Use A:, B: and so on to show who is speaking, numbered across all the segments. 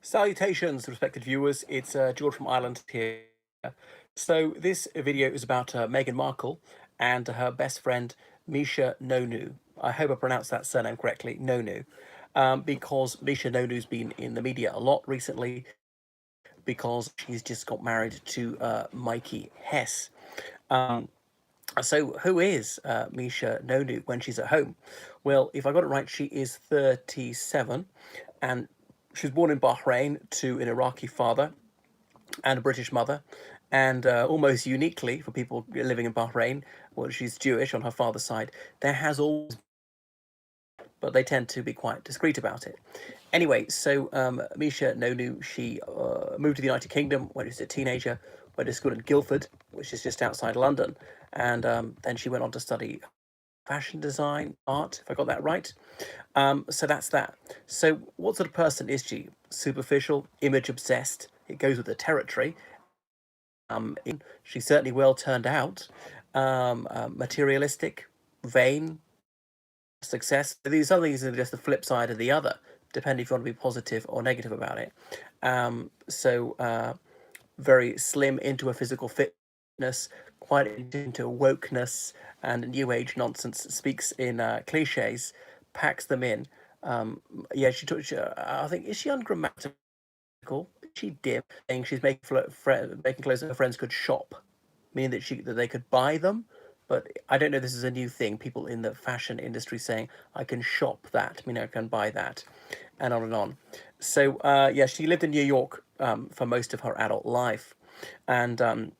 A: Salutations, respected viewers. It's George from Ireland here. So this video is about Meghan Markle and her best friend Misha Nonoo. I hope I pronounced that surname correctly, Nonoo, because Misha Nonoo's been in the media a lot recently because she's just got married to Mikey Hess. Um, so who is Misha Nonoo when she's at home? Well, if I got it right, she is 37 and she was born in Bahrain to an Iraqi father and a British mother. And almost uniquely for people living in Bahrain, well, she's Jewish on her father's side. There has always, but they tend to be quite discreet about it. Anyway, so Misha Nonoo, she moved to the United Kingdom when she was a teenager, went to school in Guildford, which is just outside London, and then she went on to study fashion design, art, if I got that right. So that's that. So what sort of person is she? Superficial, image obsessed. It goes with the territory. She's certainly well turned out. Materialistic, vain, success. These some things are just the flip side of the other, depending if you want to be positive or negative about it. Very slim into a physical fitness, quite into wokeness and new age nonsense, speaks in cliches, packs them in. Yeah, I think, is she ungrammatical? Is she dim? Saying she's making clothes that her friends could shop, meaning that they could buy them. But I don't know. This is a new thing. People in the fashion industry saying I can shop that, meaning I can buy that, and on and on. So yeah, she lived in New York for most of her adult life, and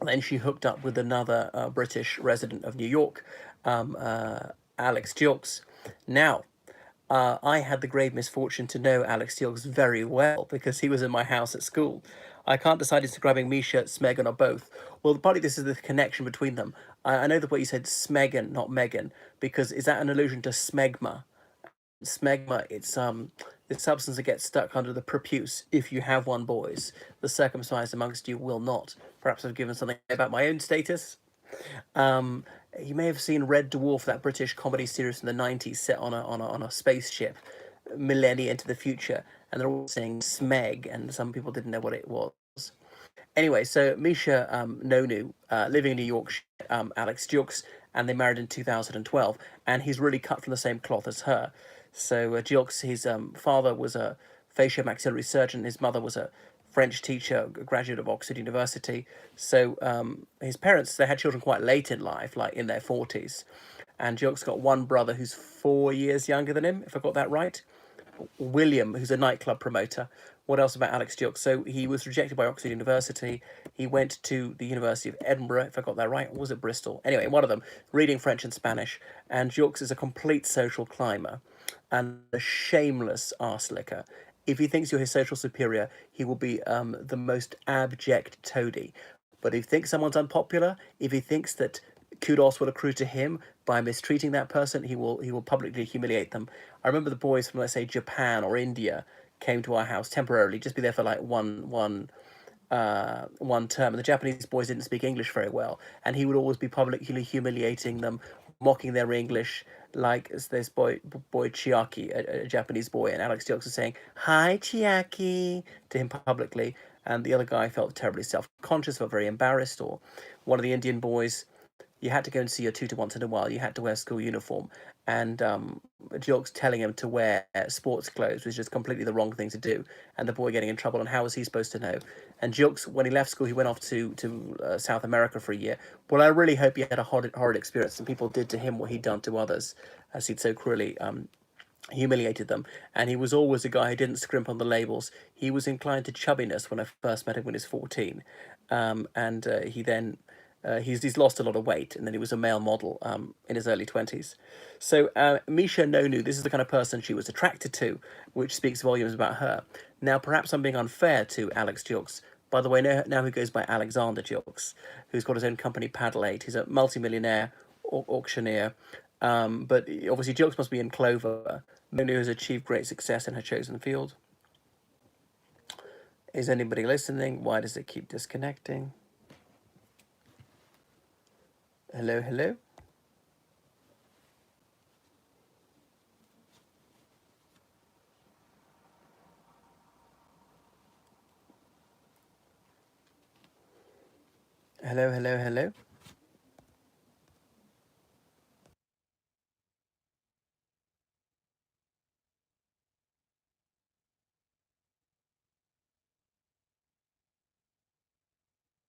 A: then she hooked up with another British resident of New York, Alex Jilks. Now, I had the grave misfortune to know Alex Jilks very well because he was in my house at school. I can't decide if it's grabbing Misha, Smegan, or both. Well, partly this is the connection between them. I know that what you said, Smegan, not Megan, because is that an allusion to smegma? Smegma, it's the substance that gets stuck under the prepuce if you have one, boys. The circumcised amongst you will not. Perhaps I've given something about my own status. Um, you may have seen Red Dwarf, that British comedy series from the 90s set on a spaceship, millennia into the future, and they're all saying smeg, and some people didn't know what it was. Anyway, so Misha Nonoo, living in New York, Alex Jilks, and they married in 2012, and he's really cut from the same cloth as her. So Jilks, his father was a facial-maxillary surgeon, his mother was a French teacher, a graduate of Oxford University. So his parents, they had children quite late in life, like in their 40s. And Jilks got one brother who's 4 years younger than him, if I got that right. William, who's a nightclub promoter. What else about Alex Jilks? So he was rejected by Oxford University. He went to the University of Edinburgh, if I got that right. Or was it Bristol? Anyway, one of them, reading French and Spanish. And Jilks is a complete social climber and a shameless arse licker. If he thinks you're his social superior, he will be the most abject toady. But if he thinks someone's unpopular, if he thinks that kudos will accrue to him by mistreating that person, he will publicly humiliate them. I remember the boys from, let's say, Japan or India came to our house temporarily, just be there for like one term, and the Japanese boys didn't speak English very well, and he would always be publicly humiliating them, mocking their English, like as this boy Chiaki, a Japanese boy, and Alex Jokes was saying "Hi Chiaki" to him publicly, and the other guy felt terribly self-conscious, felt very embarrassed. Or one of the Indian boys, you had to go and see your tutor once in a while. You had to wear school uniform, and Jilks telling him to wear sports clothes was just completely the wrong thing to do. And the boy getting in trouble, and how was he supposed to know? And Jilks, when he left school, he went off to South America for a year. Well, I really hope he had a horrid experience, and people did to him what he'd done to others, as he'd so cruelly humiliated them. And he was always a guy who didn't scrimp on the labels. He was inclined to chubbiness when I first met him when he was 14, and he then he's lost a lot of weight, and then he was a male model in his early 20s. So Misha Nonoo, this is the kind of person she was attracted to, which speaks volumes about her. Now, perhaps I'm being unfair to Alex Jilks. By the way, now he goes by Alexander Jilks, who's got his own company, Paddle 8. He's a multimillionaire auctioneer. But obviously, Jilks must be in clover. Nonoo has achieved great success in her chosen field. Is anybody listening? Why does it keep disconnecting? Hello, hello. Hello, hello, hello.